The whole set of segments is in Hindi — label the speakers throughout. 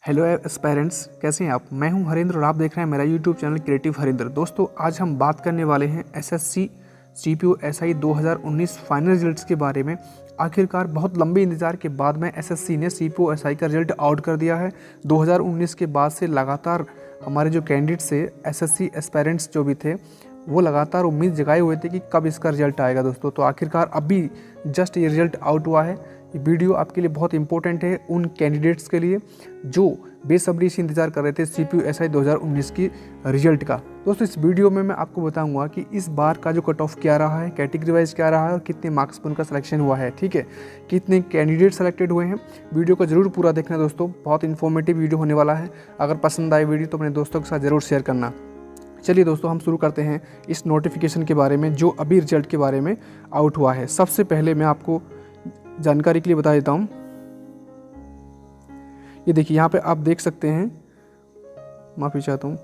Speaker 1: हेलो एस्पायरेंट्स, कैसे हैं आप। मैं हूं हरेंद्र और आप देख रहे हैं मेरा यूट्यूब चैनल क्रिएटिव हरेंद्र। दोस्तों, आज हम बात करने वाले हैं SSC CPO SI 2019 final results के बारे में। आखिरकार बहुत लंबे इंतजार के बाद में एसएससी ने सीपीओ एसआई का रिजल्ट आउट कर दिया है। 2019 के बाद से लगातार हमारे जो कैंडिडेट्स थे, एसएससी एस्पायरेंट्स जो भी थे, वो लगातार उम्मीद जगाए हुए थे कि कब इसका रिजल्ट आएगा। दोस्तों, तो आखिरकार अभी जस्ट ये रिजल्ट आउट हुआ है। ये वीडियो आपके लिए बहुत इंपॉर्टेंट है उन कैंडिडेट्स के लिए जो बेसब्री से इंतजार कर रहे थे सीपीओ एसआई 2019 की रिजल्ट का। दोस्तों, इस वीडियो में मैं आपको बताऊंगा कि इस बार का जो कट ऑफ क्या रहा है, कैटेगरी वाइज क्या रहा है और कितने मार्क्स पर उनका सिलेक्शन हुआ है। ठीक है, कितने कैंडिडेट सेलेक्टेड हुए हैं। वीडियो को जरूर पूरा देखना दोस्तों, बहुत इन्फॉर्मेटिव वीडियो होने वाला है। अगर पसंद आए वीडियो तो अपने दोस्तों के साथ ज़रूर शेयर करना। चलिए दोस्तों, हम शुरू करते हैं इस नोटिफिकेशन के बारे में जो अभी रिजल्ट के बारे में आउट हुआ है। सबसे पहले मैं आपको जानकारी के लिए बता देता हूं। ये देखिए, यहाँ पे आप देख सकते हैं, माफी चाहता हूं।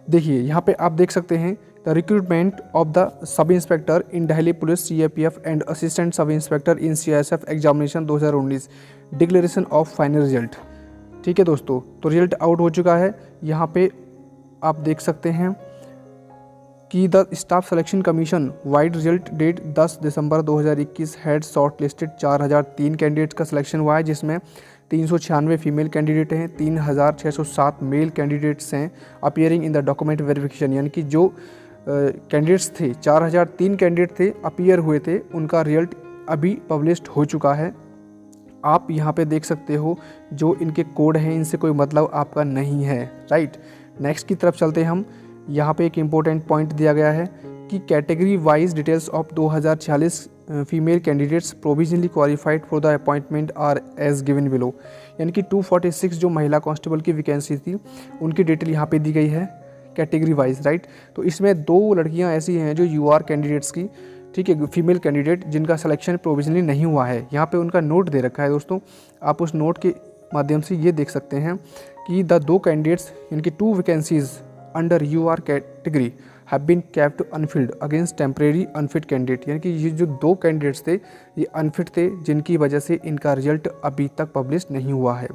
Speaker 1: देखिए, यहाँ पे आप देख सकते हैं the recruitment of the sub inspector in Delhi police CAPF and assistant sub inspector in CISF examination 2019 declaration of final result. ठीक है दोस्तों, तो रिजल्ट आउट हो चुका है। यहाँ पे आप देख सकते हैं कि the staff selection commission vide result date 10 December 2021 had shortlisted 4003 candidates का सिलेक्शन हुआ है, जिसमें 396 फीमेल कैंडिडेट हैं, 3607 मेल कैंडिडेट्स हैं appearing in the document verification. यानी कि जो कैंडिडेट्स थे, 4003 कैंडिडेट थे, अपीयर हुए थे, उनका रिजल्ट अभी पब्लिश्ड हो चुका है। आप यहाँ पे देख सकते हो जो इनके कोड हैं, इनसे कोई मतलब आपका नहीं है। राइट, नेक्स्ट की तरफ चलते हैं हम। यहाँ पे एक इम्पोर्टेंट पॉइंट दिया गया है कि category wise details of 2046 female candidates provisionally qualified for the appointment are as given below. यानी कि 246 जो महिला कांस्टेबल की वैकेंसी थी, उनकी डिटेल यहाँ पे दी गई है कैटेगरी वाइज। राइट, तो इसमें 2 लड़कियाँ ऐसी हैं जो यूआर कैंडिडेट्स की, ठीक है, फीमेल कैंडिडेट जिनका सिलेक्शन प्रोविजनली नहीं हुआ है। यहाँ पे उनका नोट दे रखा है दोस्तों, आप उस नोट के माध्यम से ये देख सकते हैं कि द 2 कैंडिडेट्स, इनकी 2 vacancies under UR category have been kept unfilled against temporary unfit candidate. यानी कि ये जो 2 कैंडिडेट्स थे, ये अनफिट थे, जिनकी वजह से इनका रिजल्ट अभी तक पब्लिश नहीं हुआ है।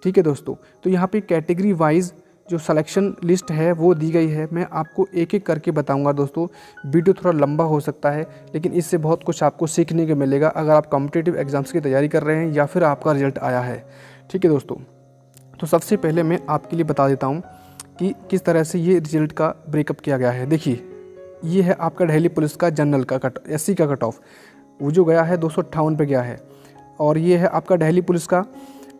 Speaker 1: ठीक है दोस्तों, तो यहाँ पे कैटेगरी वाइज जो सिलेक्शन लिस्ट है वो दी गई है। मैं आपको एक एक करके बताऊंगा दोस्तों। वीडियो थोड़ा लंबा हो सकता है, लेकिन इससे बहुत कुछ आपको सीखने को मिलेगा अगर आप कॉम्पिटिटिव एग्जाम्स की तैयारी कर रहे हैं या फिर आपका रिजल्ट आया है। ठीक है दोस्तों, तो सबसे पहले मैं आपके लिए बता देता हूँ कि किस तरह से ये रिजल्ट का ब्रेकअप किया गया है। देखिए, ये है आपका दिल्ली पुलिस का जनरल का एससी का कट ऑफ, वो जो गया है 258 पे गया है। और ये है आपका दिल्ली पुलिस का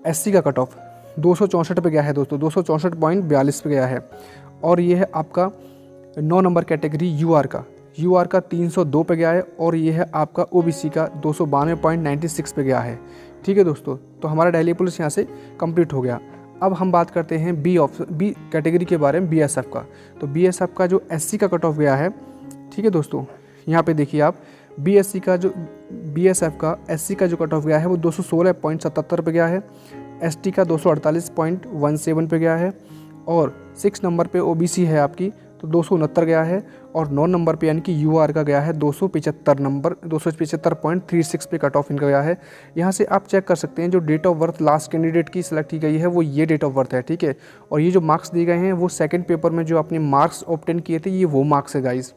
Speaker 1: एससी का कट ऑफ 264 पे गया है दोस्तों, 264.42 पे गया है। और ये है आपका 9 नंबर कैटेगरी यूआर का 302 पे गया है। और ये है आपका ओबीसी का 292.96 पे गया है। ठीक है दोस्तों, तो हमारा दिल्ली पुलिस यहाँ से कंप्लीट हो गया। अब हम बात करते हैं बी कैटेगरी के बारे में, बीएसएफ का। तो बीएसएफ का जो एससी का कट ऑफ गया है, ठीक है दोस्तों, यहाँ पे देखिए आप, बीएसएफ का एससी का जो कट ऑफ गया है वो 216.77 पे गया है, एसटी का 248.17 पे गया है। और 6 नंबर पे ओबीसी है आपकी, तो 269 गया है। और 9 नंबर पे यानी कि यूआर का गया है 275.36 पे कट ऑफ इनका गया है। यहाँ से आप चेक कर सकते हैं जो date of birth last candidate की सिलेक्ट की गई है वो ये डेट ऑफ बर्थ है। ठीक है, और ये जो मार्क्स दिए गए हैं वो सेकंड पेपर में जो अपने मार्क्स ऑब्टेन किए थे, ये वो मार्क्स है गाइज।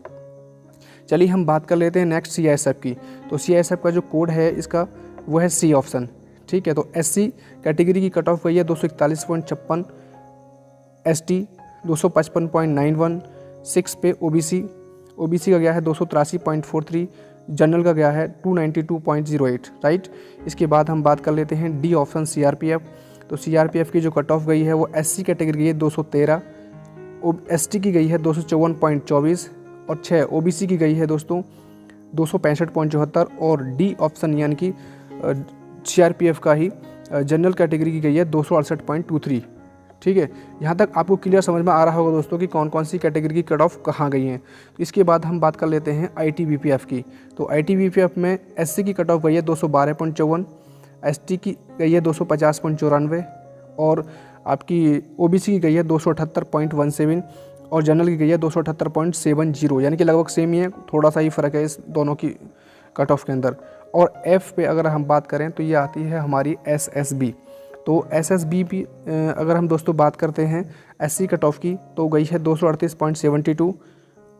Speaker 1: चलिए हम बात कर लेते हैं नेक्स्ट सीआईएसएफ की। तो सीआईएसएफ का जो कोड है इसका वो है सी ऑप्शन। ठीक है, तो एससी कैटेगरी की कट ऑफ गई है 241.56, एसटी 255.91, 6 पे ओबीसी का गया है 283.43, जनरल का गया है 292.08। राइट, इसके बाद हम बात कर लेते हैं डी ऑप्शन सीआरपीएफ। तो सीआरपीएफ की जो कट ऑफ गई है वो एससी कैटेगरी है 213, एसटी की गई है 254.24 और 6 ओबीसी की गई है दोस्तों 265.74। और डी ऑप्शन यानी कि सीआरपीएफ का ही जनरल कैटेगरी की गई है 268.23। ठीक है, यहाँ तक आपको क्लियर समझ में आ रहा होगा दोस्तों कि कौन कौन सी कैटेगरी की कट ऑफ कहाँ गई हैं। तो इसके बाद हम बात कर लेते हैं आईटीबीपीएफ की। तो आईटीबीपीएफ में एससी की कट ऑफ गई है 212.54, एसटी की गई है 250.94 और आपकी ओबीसी की गई है 278.17 और जनरल की गई है 278.70। यानी कि लगभग सेम ही है, थोड़ा सा ही फ़र्क है इस दोनों की कट ऑफ के अंदर। और F पे अगर हम बात करें तो ये आती है हमारी SSB। तो SSB भी अगर हम दोस्तों बात करते हैं SC कट ऑफ की तो गई है 238.72,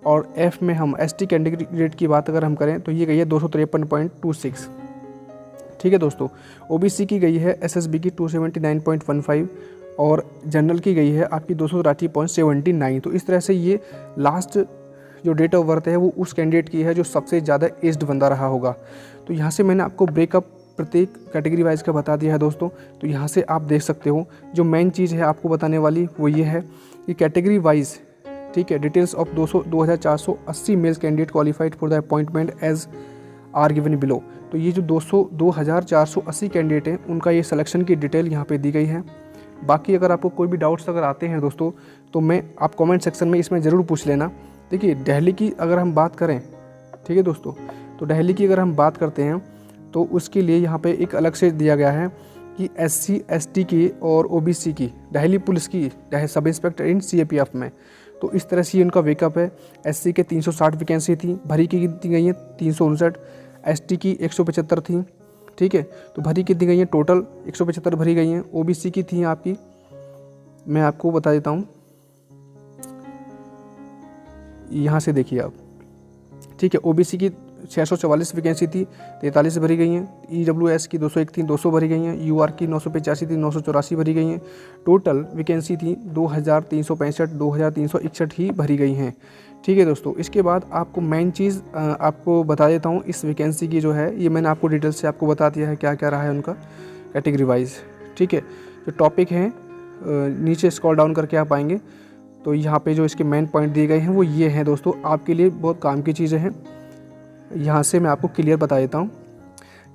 Speaker 1: और F में हम ST कैंडिडेट की बात अगर हम करें तो ये गई है 253.26। ठीक है दोस्तों। OBC की गई है SSB की 279.15 और जनरल की गई है आपकी 230.79। तो इस तरह से ये लास्ट जो डेट ऑफ बर्थ है वो उस कैंडिडेट की है जो सबसे ज़्यादा एज्ड बंदा रहा होगा। तो यहाँ से मैंने आपको ब्रेकअप प्रत्येक कैटेगरी वाइज का बता दिया है दोस्तों। तो यहाँ से आप देख सकते हो जो मेन चीज़ है आपको बताने वाली वो ये है कि कैटेगरी वाइज, ठीक है, details of 2480 males candidate qualified for the appointment as are given below. तो ये जो 2480 कैंडिडेट हैं उनका ये सिलेक्शन की डिटेल यहाँ पे दी गई है। बाकी अगर आपको कोई भी डाउट्स अगर आते हैं दोस्तों तो मैं आप कमेंट सेक्शन में इसमें ज़रूर पूछ लेना। देखिए दिल्ली की अगर हम बात करें, ठीक है दोस्तों, तो दिल्ली की अगर हम बात करते हैं तो उसके लिए यहाँ पे एक अलग से दिया गया है कि SC ST की और OBC की दिल्ली पुलिस की सब इंस्पेक्टर इन CAPF में। तो इस तरह से उनका वेकअप है। SC के 360 वैकेंसी थी, भरी की कितनी गई हैं 359, ST की 175 थी, ठीक है। तो भरी कितनी गई हैं टोटल 175 भरी गई हैं। OBC की थी आपकी, मैं आपको बता देता हूँ, यहाँ से देखिए आप, ठीक है। OBC की 644 वैकेंसी थी, 43 भरी गई हैं। EWS की 201 थी, 200 भरी गई हैं। UR की 985 थी, 984 भरी गई हैं। टोटल वैकेंसी थी 2365, 2361 ही भरी गई हैं, ठीक है दोस्तों। इसके बाद आपको मेन चीज़ आपको बता देता हूँ इस वैकेंसी की जो है, ये मैंने आपको डिटेल से आपको बता दिया है क्या क्या रहा है उनका कैटेगरी वाइज, ठीक है। जो टॉपिक हैं नीचे स्क्रॉल डाउन करके आप आएंगे तो यहाँ पे जो इसके मेन पॉइंट दिए गए हैं वो ये हैं दोस्तों, आपके लिए बहुत काम की चीज़ें हैं। यहाँ से मैं आपको क्लियर बता देता हूँ।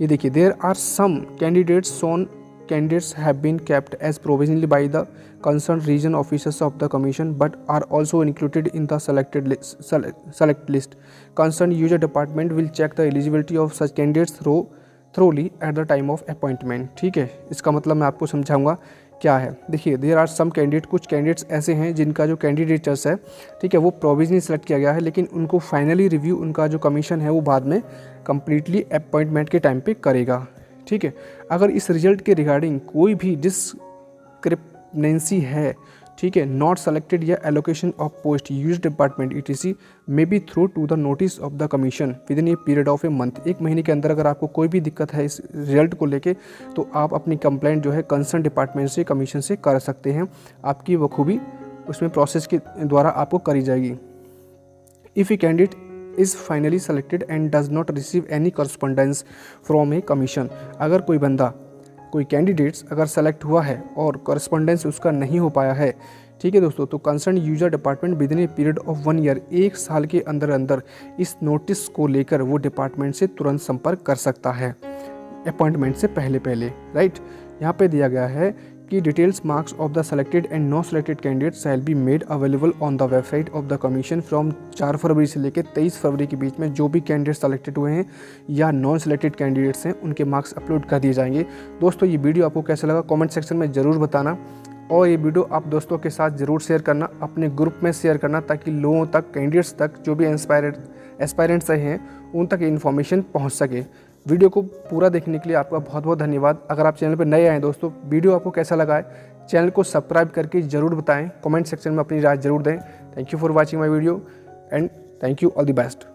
Speaker 1: ये देखिए, there are some candidates some candidates have been kept as provisionally by the concern region officers of the commission but are also included in the select list. Concern user department will check the eligibility of such candidates thoroughly at the time of appointment, ठीक है। इसका मतलब मैं आपको समझाऊंगा क्या है। देखिए, देयर आर सम कैंडिडेट, कुछ कैंडिडेट्स ऐसे हैं जिनका जो कैंडिडेटर्स है, ठीक है, वो प्रोविजनली सेलेक्ट किया गया है, लेकिन उनको फाइनली रिव्यू उनका जो कमीशन है वो बाद में कंप्लीटली अपॉइंटमेंट के टाइम पे करेगा, ठीक है। अगर इस रिजल्ट के रिगार्डिंग कोई भी डिस्क्रिपेंसी है, ठीक है, नॉट सेलेक्टेड या allocation of post use department ETC may be through to the notice of the commission within a period of a month. एक महीने के अंदर अगर आपको कोई भी दिक्कत है इस रिजल्ट को लेके तो आप अपनी कंप्लेंट जो है कंसर्न डिपार्टमेंट से कमीशन से कर सकते हैं। आपकी बखूबी उसमें प्रोसेस के द्वारा आपको करी जाएगी। If a candidate is finally selected and does not receive any correspondence from a commission, अगर कोई बंदा कोई कैंडिडेट्स अगर सेलेक्ट हुआ है और करस्पॉन्डेंस उसका नहीं हो पाया है, ठीक है दोस्तों, तो concern user department with in a period of 1 year, 1 साल के अंदर अंदर इस नोटिस को लेकर वो डिपार्टमेंट से तुरंत संपर्क कर सकता है अपॉइंटमेंट से पहले राइट। यहाँ पे दिया गया है कि details marks of the selected and non selected candidates shall be made available on the website of the commission from 4 फरवरी से लेकर 23 फरवरी के बीच में जो भी कैंडिडेट सेलेक्टेड हुए हैं या नॉन सेलेक्टेड कैंडिडेट्स हैं उनके मार्क्स अपलोड कर दिए जाएंगे। दोस्तों ये वीडियो आपको कैसा लगा कमेंट सेक्शन में ज़रूर बताना, और ये वीडियो आप दोस्तों के साथ ज़रूर शेयर करना, अपने ग्रुप में शेयर करना, ताकि लोगों तक, कैंडिडेट्स तक, जो भी एस्पायरेंट्स हैं उन तक इन्फॉर्मेशन पहुँच सके। वीडियो को पूरा देखने के लिए आपका बहुत बहुत धन्यवाद। अगर आप चैनल पर नए आए दोस्तों, वीडियो आपको कैसा लगा है चैनल को सब्सक्राइब करके ज़रूर बताएं, कमेंट सेक्शन में अपनी राय ज़रूर दें। Thank you for watching my video and thank you, all the best.